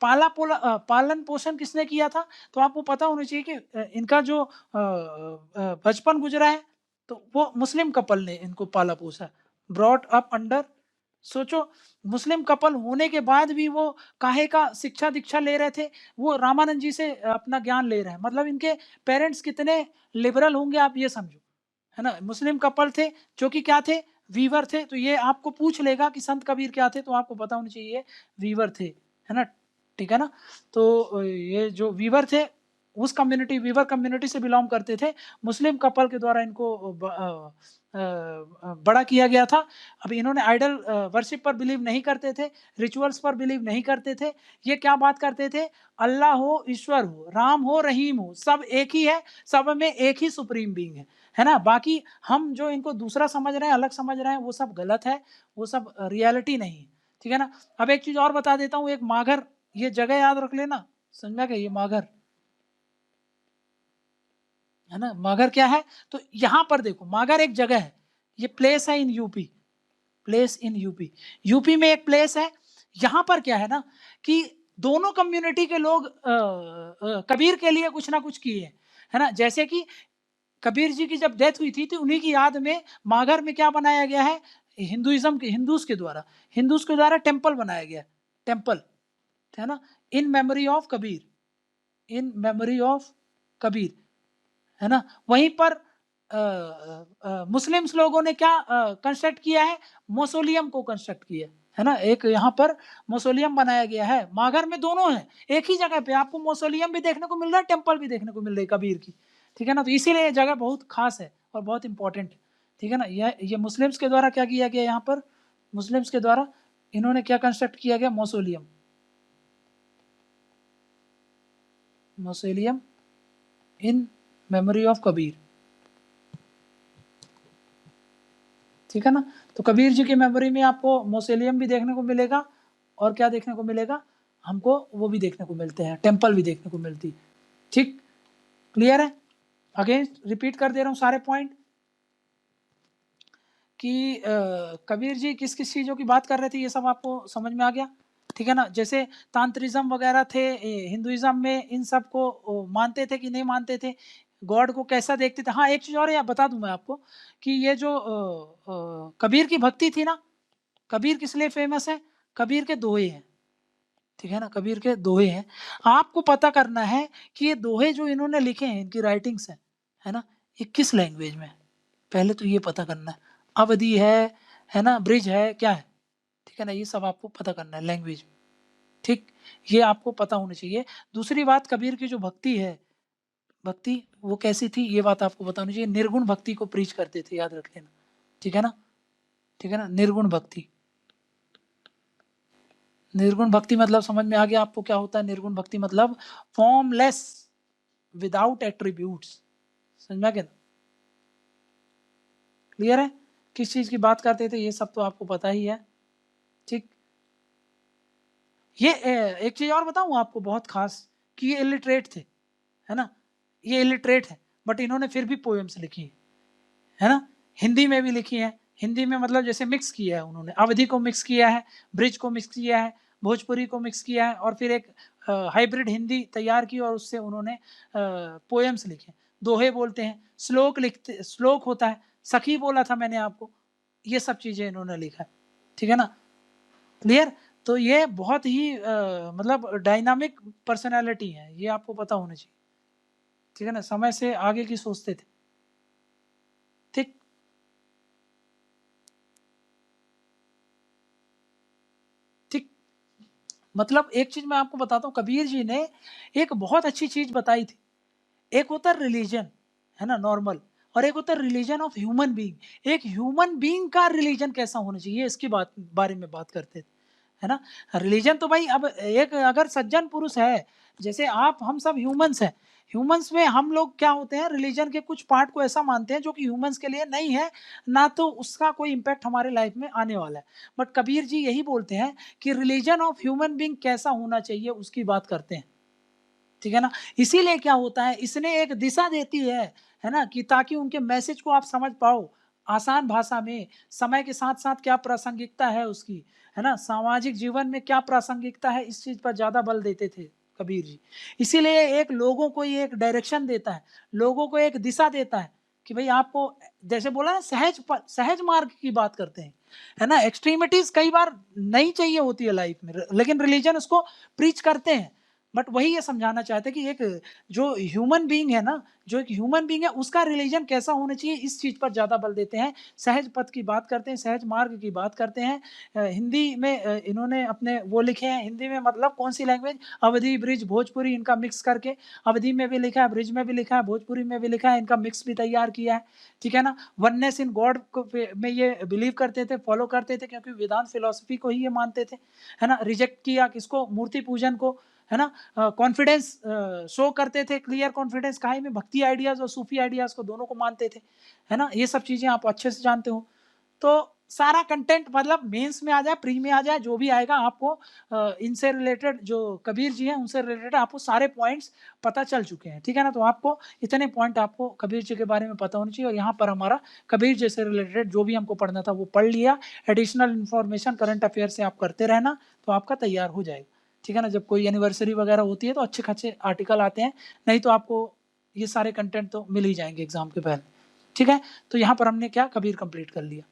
पालन पोषण किसने किया था, तो आपको पता होना चाहिए कि इनका जो बचपन गुजरा है तो वो मुस्लिम कपल ने इनको पाला पोसा, ब्रॉट अप अंडर। सोचो, मुस्लिम कपल होने के बाद भी वो काहे का शिक्षा दीक्षा ले रहे थे, वो रामानंद जी से अपना ज्ञान ले रहे हैं। मतलब इनके पेरेंट्स कितने लिबरल होंगे आप ये समझो, है ना। मुस्लिम कपल थे जो कि क्या थे, वीवर थे। तो ये आपको पूछ लेगा कि संत कबीर क्या थे, तो आपको पता होना चाहिए वीवर थे, है ना, ठीक है ना। तो ये जो वीवर थे, उस कम्युनिटी, वीवर कम्युनिटी से बिलोंग करते थे। मुस्लिम कपल के द्वारा इनको बड़ा किया गया था। अब इन्होंने आइडल वर्शिप पर बिलीव नहीं करते थे, रिचुअल्स पर बिलीव नहीं करते थे। ये क्या बात करते थे, अल्लाह हो, ईश्वर हो, राम हो, रहीम हो, सब एक ही है, सब में एक ही सुप्रीम बीइंग है ना। बाकी हम जो इनको दूसरा समझ रहे हैं, अलग समझ रहे हैं, वो सब गलत है, वो सब रियलिटी नहीं है, ठीक है ना। अब एक चीज और बता देता हूँ, एक माघर, ये जगह याद रख लेना, समझ में गया, ये माघर, है ना। माघर क्या है, तो यहां पर देखो, माघर एक जगह है, ये प्लेस है in UP, place in UP, UP में एक प्लेस है। यहां पर क्या है ना कि दोनों कम्युनिटी के लोग कबीर के लिए कुछ ना कुछ किए, है ना। जैसे कि कबीर जी की जब डेथ हुई थी तो उन्हीं की याद में माघर में क्या बनाया गया है, हिंदूज के द्वारा टेम्पल बनाया गया, टेम्पल, है ना, in memory of Kabir, in memory of Kabir, है ना। वहीं पर मुस्लिम्स लोगों ने क्या कंस्ट्रक्ट किया है, मौसोलियम को कंस्ट्रक्ट किया है ना। एक यहाँ पर मौसोलियम बनाया गया है, माघर में दोनों है, एक ही जगह पे आपको मौसोलियम भी देखने को मिल रहा है, टेम्पल भी देखने को मिल रही है कबीर की, ठीक है ना। तो इसीलिए ये जगह बहुत खास है और बहुत इंपॉर्टेंट है, ठीक है ना। ये मुस्लिम्स के द्वारा क्या किया गया, यहाँ पर मुस्लिम्स के द्वारा इन्होंने क्या कंस्ट्रक्ट किया गया, mausoleum, mausoleum in memory of Kabir, ठीक है ना। तो कबीर जी की मेमोरी में आपको मौसोलियम भी देखने को मिलेगा, और क्या देखने को मिलेगा हमको, वो भी देखने को मिलते हैं, टेम्पल भी देखने को मिलती, ठीक, क्लियर है। अगेन रिपीट कर दे रहा हूं सारे पॉइंट कि कबीर जी किस किस चीजों की बात कर रहे थे, ये सब आपको समझ में आ गया, ठीक है ना। जैसे तांत्रिज्म वगैरह थे हिंदुइज्म में, इन सब को मानते थे कि नहीं मानते थे, गॉड को कैसा देखते थे। हाँ, एक चीज और बता दूं मैं आपको कि ये जो कबीर की भक्ति थी ना, कबीर किस लिए फेमस है, कबीर के दोहे हैं, ठीक है ना, कबीर के दोहे हैं। आपको पता करना है कि ये दोहे जो इन्होंने लिखे हैं, इनकी राइटिंग्स हैं, है ना, ये किस लैंग्वेज में है, पहले तो ये पता करना है। अवधी है ना, ब्रिज है, क्या है, ठीक है ना, ये सब आपको पता करना है लैंग्वेज, ठीक, ये आपको पता होना चाहिए। दूसरी बात, कबीर की जो भक्ति है, भक्ति वो कैसी थी, ये बात आपको पता होनी चाहिए। निर्गुण भक्ति को प्रीच करते थे, याद रख लेना, ठीक है ना, ठीक है ना। निर्गुण भक्ति, निर्गुण भक्ति मतलब समझ में आ गया आपको क्या होता है निर्गुण भक्ति, मतलब फॉर्मलेस, विदाउट एट्रीब्यूट्स, समझ में आ गया, क्लियर है। किस चीज की बात करते थे ये सब तो आपको पता ही है, ठीक। ये एक चीज और बताऊं आपको बहुत खास, कि ये इलिटरेट थे, है ना, ये इलिटरेट है, बट इन्होंने फिर भी पोएम्स लिखी है ना, हिंदी में भी लिखी है। हिंदी में मतलब जैसे मिक्स किया है उन्होंने, अवधि को मिक्स किया है, ब्रिज को मिक्स किया है, भोजपुरी को मिक्स किया है और फिर एक हाइब्रिड हिंदी तैयार की और उससे उन्होंने पोएम्स लिखे। दोहे बोलते हैं, श्लोक होता है, सखी बोला था मैंने आपको, ये सब चीजें इन्होंने लिखा है, ठीक है ना, क्लियर। तो ये बहुत ही मतलब डायनामिक पर्सनालिटी है, ये आपको पता होना चाहिए, ठीक है ना, समय से आगे की सोचते थे, ठीक। ठीक, मतलब एक चीज मैं आपको बताता हूँ, कबीर जी ने एक बहुत अच्छी चीज बताई थी। एक होता है रिलीजन, है ना, नॉर्मल, और एक होता है रिलीजन ऑफ ह्यूमन बीइंग। एक ह्यूमन बीइंग का रिलीजन कैसा होना चाहिए, इसकी बारे में बात करते थे, है ना। रिलीजन तो भाई अब एक अगर सज्जन पुरुष है, जैसे आप हम सब ह्यूमंस हैं, ह्यूमंस में हम लोग क्या होते हैं, रिलीजन के कुछ पार्ट को ऐसा मानते हैं जो कि ह्यूमंस के लिए नहीं है, ना तो उसका कोई इम्पैक्ट हमारे लाइफ में आने वाला है। बट कबीर जी यही बोलते हैं कि रिलीजन ऑफ ह्यूमन बीइंग कैसा होना चाहिए उसकी बात करते हैं, ठीक है ना। इसीलिए क्या होता है, इसने एक दिशा देती है ना, कि ताकि उनके मैसेज को आप समझ पाओ आसान भाषा में, समय के साथ साथ क्या प्रासंगिकता है उसकी, है ना, सामाजिक जीवन में क्या प्रासंगिकता है, इस चीज पर ज्यादा बल देते थे कबीर जी। इसीलिए एक लोगों को ये एक डायरेक्शन देता है, लोगों को एक दिशा देता है कि भाई आपको, जैसे बोला ना, सहज मार्ग की बात करते हैं, है ना। एक्सट्रीमिटीज कई बार नहीं चाहिए होती है लाइफ में, लेकिन रिलीजन उसको प्रीच करते हैं। बट वही ये समझाना चाहते हैं कि एक जो ह्यूमन बीइंग है ना, जो एक ह्यूमन बीइंग है उसका रिलीजन कैसा होना चाहिए, इस चीज पर ज्यादा बल देते हैं। सहज पथ की बात करते हैं, सहज मार्ग की बात करते हैं। हिंदी में इन्होंने अपने वो लिखे हैं, हिंदी में मतलब कौन सी लैंग्वेज, अवधी, ब्रिज, भोजपुरी, इनका मिक्स करके, अवधी में भी लिखा है, ब्रिज में भी लिखा है, भोजपुरी में भी लिखा है, इनका मिक्स भी तैयार किया है, ठीक है ना। वननेस इन गॉड में ये बिलीव करते थे, फॉलो करते थे, क्योंकि वेदांत फिलोसफी को ही ये मानते थे, है ना। रिजेक्ट किया किसको, मूर्ति पूजन को, है ना। कॉन्फिडेंस शो करते थे, क्लियर कॉन्फिडेंस काहे में, भक्ति आइडियाज और सूफी आइडियाज को दोनों को मानते थे, है ना। ये सब चीजें आप अच्छे से जानते हो। तो सारा कंटेंट मतलब मेंस में आ जाए, प्री में आ जाए, जो भी आएगा आपको इनसे रिलेटेड, जो कबीर जी हैं उनसे रिलेटेड आपको सारे पॉइंट्स पता चल चुके हैं, ठीक है ना। तो आपको इतने पॉइंट आपको कबीर जी के बारे में पता होना चाहिए, और यहाँ पर हमारा कबीर जी से रिलेटेड जो भी हमको पढ़ना था वो पढ़ लिया। एडिशनल इन्फॉर्मेशन करंट अफेयर से आप करते रहना, तो आपका तैयार हो जाएगा, ठीक है ना। जब कोई एनिवर्सरी वगैरह होती है तो अच्छे खासे आर्टिकल आते हैं, नहीं तो आपको ये सारे कंटेंट तो मिल ही जाएंगे एग्जाम के पहले, ठीक है। तो यहाँ पर हमने क्या, कबीर कंप्लीट कर लिया।